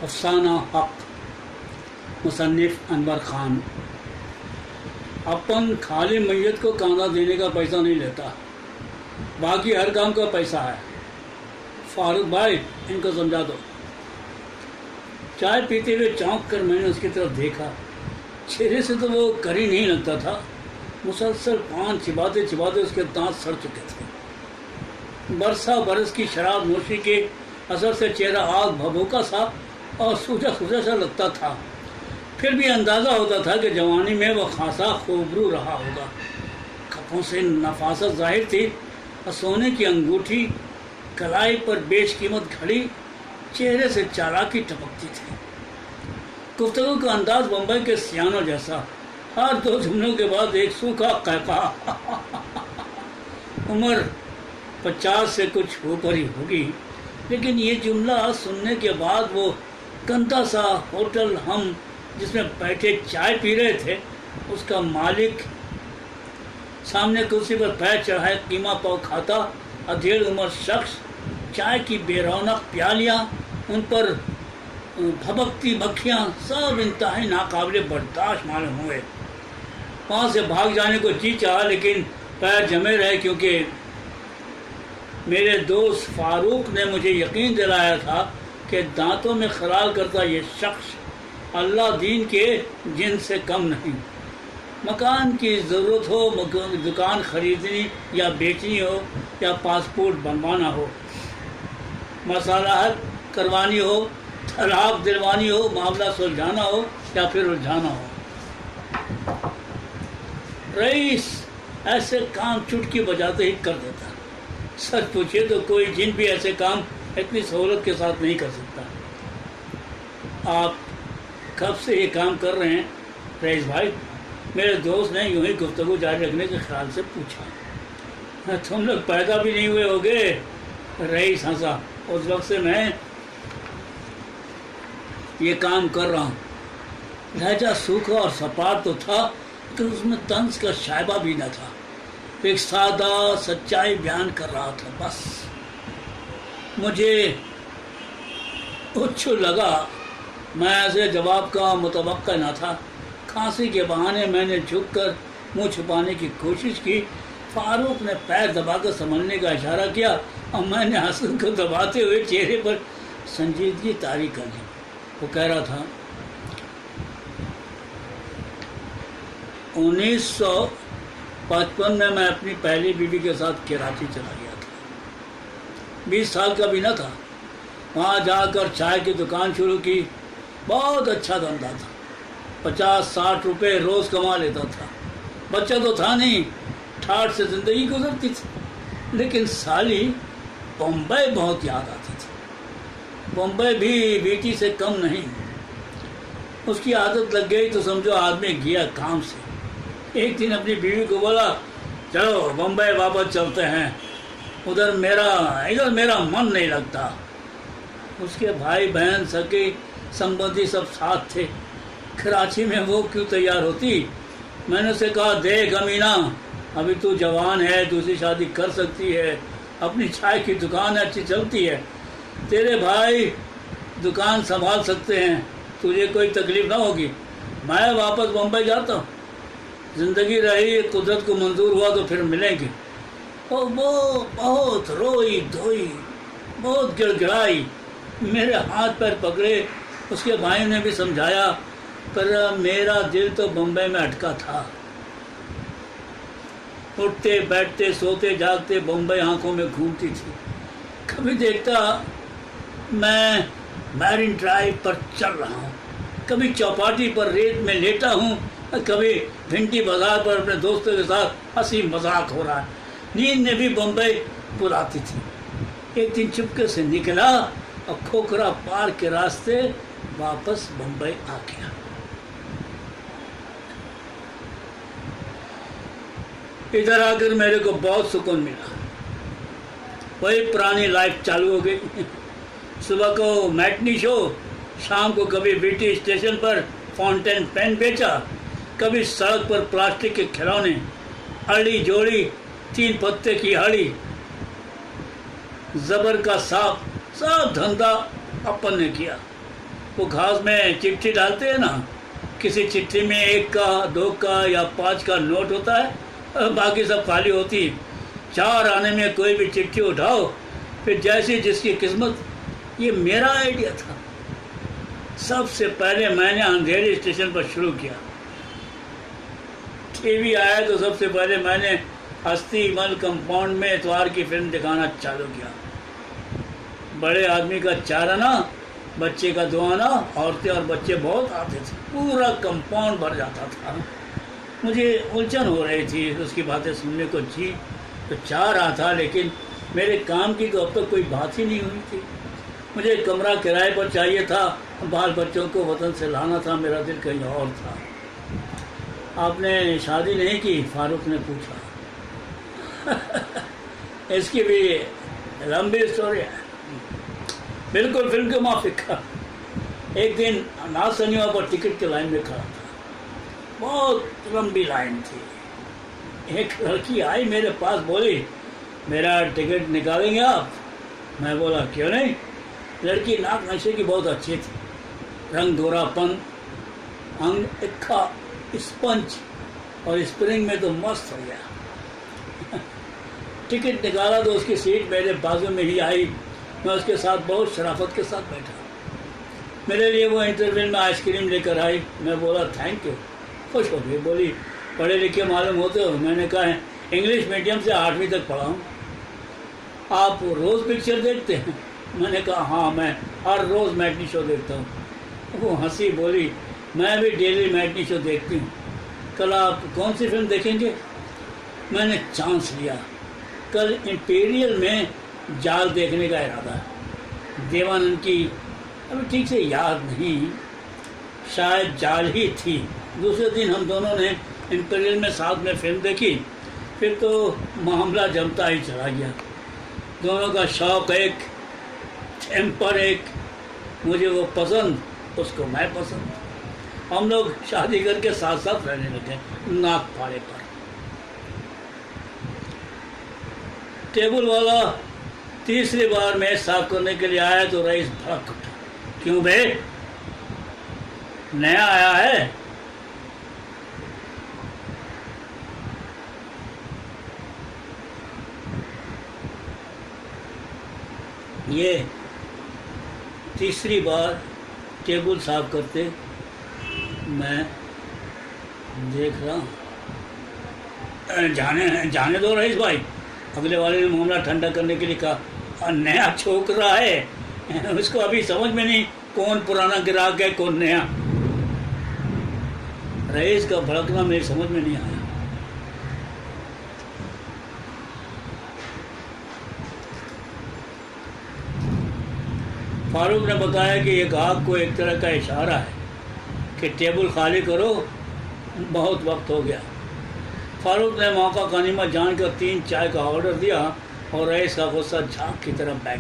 अफसाना हक, मुसन्निफ अनवर खान। अपन खाली मैयत को कांदा देने का पैसा नहीं लेता, बाकी हर काम का पैसा है। फारूक भाई, इनको समझा दो। चाय पीते हुए चौंक कर मैंने उसकी तरफ देखा। चेहरे से तो वो करी नहीं लगता था। मुसलसल पान चिबाते चिबाते उसके दांत सड़ चुके थे। बरसा बरस की शराब नोशी के असर से चेहरा आग भभूका सा और सूजा सूजा सा लगता था। फिर भी अंदाज़ा होता था कि जवानी में वह खासा खूबरू रहा होगा। कपड़ों से नफासत जाहिर थी और सोने की अंगूठी, कलाई पर बेशकीमत घड़ी, चेहरे से चालाकी टपकती थी। गुफ्तगू का अंदाज बम्बई के सियानों जैसा। हर दो जुमलों के बाद एक सूखा कहका। उम्र 50 से कुछ ऊपर ही होगी, लेकिन ये जुमला सुनने के बाद वो गंदा सा होटल हम जिसमें बैठे चाय पी रहे थे, उसका मालिक सामने कुर्सी पर पैर चढ़ाए कीमा पाव खाता अधेड़ उम्र शख्स, चाय की बेरौनक प्यालियाँ, उन पर भभकती मक्खियाँ, सब इंतहाई नाकाबिले बर्दाश्त मालूम हुए। वहाँ से भाग जाने को जी चाहा, लेकिन पैर जमे रहे, क्योंकि मेरे दोस्त फारूक ने मुझे यकीन दिलाया था कि दांतों में खराल करता ये शख्स अल्लाह दीन के जिन से कम नहीं। मकान की ज़रूरत हो, दुकान खरीदनी या बेचनी हो, या पासपोर्ट बनवाना हो, मसालहत करवानी हो, तलाक दिलवानी हो, मामला सुलझाना हो या फिर उलझाना हो, रईस ऐसे काम चुटकी बजाते ही कर देता। सच पूछिए तो कोई जिन भी ऐसे काम इतनी सहूलत के साथ नहीं कर सकता। आप कब से ये काम कर रहे हैं रईस भाई? मेरे दोस्त ने यूं ही गुफ्तगू जारी रखने के ख्याल से पूछा। तुम लोग पैदा भी नहीं हुए होगे, रईस हंसा। उस वक्त से मैं ये काम कर रहा हूँ। लहजा सूखा और सपाट तो था, लेकिन उसमें तंज का शायबा भी न था। एक सादा सच्चाई बयान कर रहा था बस। मुझे उच्छ लगा, मैं ऐसे जवाब का मुतवक्का न था। खांसी के बहाने मैंने झुककर मुंह छुपाने की कोशिश की। फारूक ने पैर दबाकर संभलने का इशारा किया और मैंने हंसी को दबाते हुए चेहरे पर संजीदगी तारी कर दी। वो कह रहा था, 1955 में मैं अपनी पहली बीवी के साथ कराची चला गया था। 20 साल का भी न था। वहाँ जाकर चाय की दुकान शुरू की। बहुत अच्छा धंधा था। 50-60 रुपये रोज़ कमा लेता था। बच्चा तो था नहीं, ठाठ से ज़िंदगी गुजरती थी। लेकिन साली बम्बई बहुत याद आती थी। बम्बई भी बीटी से कम नहीं। उसकी आदत लग गई तो समझो आदमी गया काम से। एक दिन अपनी बीवी को बोला, चलो बम्बई वापस चलते हैं, इधर मेरा मन नहीं लगता। उसके भाई बहन सके संबंधी सब साथ थे। कराची में वो क्यों तैयार होती? मैंने उसे कहा, देख अमीना, अभी तू जवान है, दूसरी शादी कर सकती है, अपनी चाय की दुकान अच्छी चलती है, तेरे भाई दुकान संभाल सकते हैं, तुझे कोई तकलीफ ना होगी। मैं वापस बम्बई जाता हूँ, ज़िंदगी रही, कुदरत को मंजूर हुआ तो फिर मिलेंगे। और वो बहुत रोई धोई, बहुत गिड़गिड़ाई, मेरे हाथ पैर पकड़े। उसके भाई ने भी समझाया, पर मेरा दिल तो बम्बई में अटका था। उठते बैठते सोते जागते बम्बई आंखों में घूमती थी। कभी देखता मैं मैरिन ड्राइव पर चल रहा हूँ, कभी चौपाटी पर रेत में लेटा हूँ, कभी भिंडी बाजार पर अपने दोस्तों के साथ हंसी मजाक हो रहा है। नींद में भी बम्बई बुलाती थी। एक दिन चुपके से निकला और खोखरा पार के रास्ते वापस बम्बई आ गया। इधर आकर मेरे को बहुत सुकून मिला। वही पुरानी लाइफ चालू हो गई। सुबह को मैटनी शो, शाम को कभी बीटी स्टेशन पर फाउंटेन पेन बेचा, कभी सड़क पर प्लास्टिक के खिलौने, हड़ी जोड़ी, 3 पत्ते की हड़ी, जबर का सांप, सब धंधा अपन ने किया। वो घास में चिट्ठी डालते हैं ना, किसी चिट्ठी में 1 का 2 का या 5 का नोट होता है, बाकी सब खाली होती। 4 आने में कोई भी चिट्ठी उठाओ, फिर जैसी जिसकी किस्मत। ये मेरा आइडिया था। सबसे पहले मैंने अंधेरी स्टेशन पर शुरू किया। टीवी आया तो सबसे पहले मैंने हस्तीमल कंपाउंड में इतवार की फिल्म दिखाना चालू किया। बड़े आदमी का 4 आना, बच्चे का 2 आना, औरतें और बच्चे बहुत आते थे, पूरा कंपाउंड भर जाता था। मुझे उलझन हो रही थी उसकी बातें सुनने को। जी तो 4 आ था, लेकिन मेरे काम की तो अब तक कोई बात ही नहीं हुई थी। मुझे कमरा किराए पर चाहिए था, बाल बच्चों को वतन से लाना था, मेरा दिल कहीं और था। आपने शादी नहीं की? फारूक ने पूछा। इसकी भी लंबी स्टोरी है, बिल्कुल फिल्म के माफिक। एक दिन नाथ शनिवार पर टिकट के लाइन में खड़ा था, बहुत लंबी लाइन थी। एक लड़की आई मेरे पास, बोली मेरा टिकट निकालेंगे आप? मैं बोला क्यों नहीं। लड़की नाक नशे की बहुत अच्छी थी, रंग गोरापन, अंग इक्का स्पंज और स्प्रिंग में तो मस्त हो गया। टिकट निकाला तो उसकी सीट मेरे बाजू में ही आई। मैं उसके साथ बहुत शराफत के साथ बैठा। मेरे लिए वो इंटरवल में आइसक्रीम लेकर आई। मैं बोला थैंक यू। खुश हो गई, बोली पढ़े लिखे मालूम होते हो? मैंने कहा इंग्लिश मीडियम से 8वीं तक पढ़ा हूँ। आप रोज़ पिक्चर देखते हैं? मैंने कहा हाँ, मैं हर रोज़ मैटनी शो देखता हूँ। वो हंसी, बोली मैं भी डेली मैटनी शो देखती हूँ। कल आप कौन सी फिल्म देखेंगे? मैंने चांस लिया। कल इंपीरियल में जाल देखने का इरादा है। देवानंद की अभी ठीक से याद नहीं, शायद जाल ही थी। दूसरे दिन हम दोनों ने इंपीरियल में साथ में फिल्म देखी। फिर तो मामला जमता ही चला गया। दोनों का शौक एक, टेम्पर एक। मुझे वो पसंद, उसको मैं पसंद। हम लोग शादी करके साथ साथ रहने लगे नाक फाड़े पर। टेबल वाला तीसरी बार मैच साफ करने के लिए आया तो रईस भड़क उठा। क्यों बे, नया आया है? ये तीसरी बार टेबल साफ करते मैं देख रहा हूँ। जाने दो रईस भाई। अगले वाले ने मामला ठंडा करने के लिए कहा, नया छोकरा है, उसको अभी समझ में नहीं कौन पुराना ग्राहक है कौन नया। रईस का भड़कना मेरी समझ में नहीं आया। फारूक ने बताया कि ये गाहक को एक तरह का इशारा है कि टेबल खाली करो, बहुत वक्त हो गया। फारूक ने मौका गनीमत जानकर 3 चाय का ऑर्डर दिया और रईस का गुस्सा झांक की तरफ बैठ